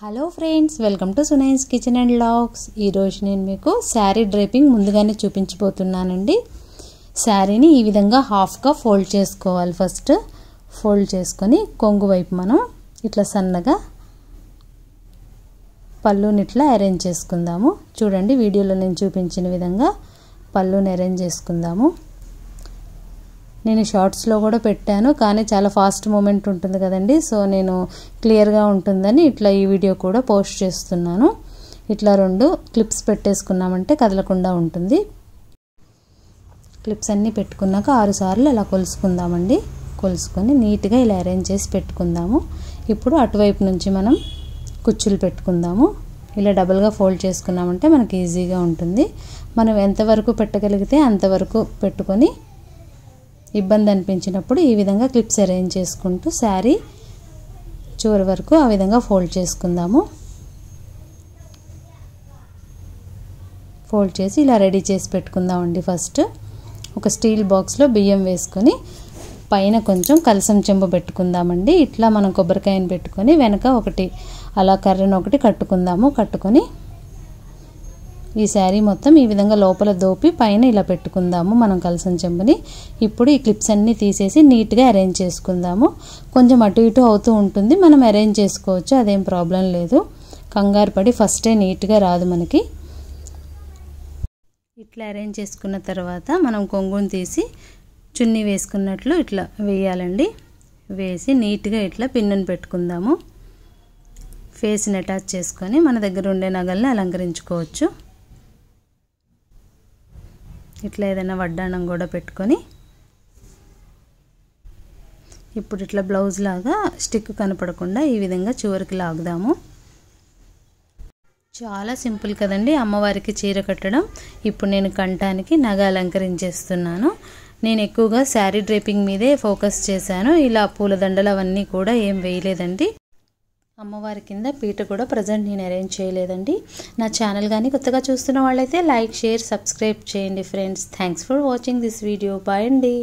Hello friends, welcome to Sunain's kitchen and vlogs. ఈరోజు నేను మీకు శారీ డ్రేపింగ్ ముందుగానే చూపించబోతున్నానండి. శారీని ఈ విధంగా హాఫ్గా ఫోల్డ్ చేసుకోవాలి. ఫస్ట్ ఫోల్డ్ చేసుకొని కొంగు వైపు మనం ఇట్లా సన్నగా పళ్ళుని ఇట్లా అరేంజ్ చేసుకుందాము. చూడండి, వీడియోలో నేను చూపించిన విధంగా పళ్ళుని అరేంజ్ చేసుకుందాము. నేను షార్ట్స్లో కూడా పెట్టాను, కానీ చాలా ఫాస్ట్ మూమెంట్ ఉంటుంది కదండి, సో నేను క్లియర్గా ఉంటుందని ఇట్లా ఈ వీడియో కూడా పోస్ట్ చేస్తున్నాను. ఇట్లా 2 క్లిప్స్ పెట్టేసుకున్నామంటే కదలకుండా ఉంటుంది. క్లిప్స్ అన్నీ పెట్టుకున్నాక 6 సార్లు ఇలా కొలుసుకుందామండి. కొలుసుకొని నీట్గా ఇలా అరేంజ్ చేసి పెట్టుకుందాము. ఇప్పుడు అటువైపు నుంచి మనం కుచ్చులు పెట్టుకుందాము. ఇలా డబుల్గా ఫోల్డ్ చేసుకున్నామంటే మనకి ఈజీగా ఉంటుంది. మనం ఎంతవరకు పెట్టగలిగితే అంతవరకు పెట్టుకొని ఇబ్బంది అనిపించినప్పుడు ఈ విధంగా క్లిప్స్ అరేంజ్ చేసుకుంటూ శారీ చివరి వరకు ఆ విధంగా ఫోల్డ్ చేసుకుందాము. ఫోల్డ్ చేసి ఇలా రెడీ చేసి పెట్టుకుందామండి. ఫస్ట్ ఒక స్టీల్ బాక్స్లో బియ్యం వేసుకొని పైన కొంచెం కలసం చెంబు పెట్టుకుందామండి. ఇట్లా మనం కొబ్బరికాయను పెట్టుకొని వెనక ఒకటి అలా కర్రను ఒకటి కట్టుకుందాము. కట్టుకొని ఈ శారీ మొత్తం ఈ విధంగా లోపల దోపి పైన ఇలా పెట్టుకుందాము మనం కలసం చెంబుని. ఇప్పుడు ఈ క్లిప్స్ అన్నీ తీసేసి నీట్గా అరేంజ్ చేసుకుందాము. కొంచెం అటు ఇటు అవుతూ ఉంటుంది, మనం అరేంజ్ చేసుకోవచ్చు, అదేం ప్రాబ్లం లేదు. కంగారు పడి ఫస్టే నీట్గా రాదు మనకి. ఇట్లా అరేంజ్ చేసుకున్న తర్వాత మనం కొంగుని తీసి చున్నీ వేసుకున్నట్లు ఇట్లా వేయాలండి. వేసి నీట్గా ఇట్లా పిన్నుని పెట్టుకుందాము. ఫేస్ని అటాచ్ చేసుకొని మన దగ్గర ఉండే నగల్ని అలంకరించుకోవచ్చు. ఇట్లా ఏదైనా వడ్డాణం కూడా పెట్టుకొని ఇప్పుడు ఇట్లా బ్లౌజ్ లాగా స్టిక్ కనపడకుండా ఈ విధంగా చివరికి లాగుదాము. చాలా సింపుల్ కదండి అమ్మవారికి చీర కట్టడం. ఇప్పుడు నేను కంఠానికి నగ అలంకరించేస్తున్నాను. నేను ఎక్కువగా శారీ డ్రేపింగ్ మీదే ఫోకస్ చేశాను. ఇలా పూలదండలు అవన్నీ కూడా ఏం వేయలేదండి. అమ్మవారి కింద పీట కూడా ప్రజెంట్ నేను అరేంజ్ చేయలేదండి. నా ఛానల్ కానీ కొత్తగా చూస్తున్న వాళ్ళైతే లైక్, షేర్, సబ్స్క్రైబ్ చేయండి friends. Thanks for watching this video. Bye అండి.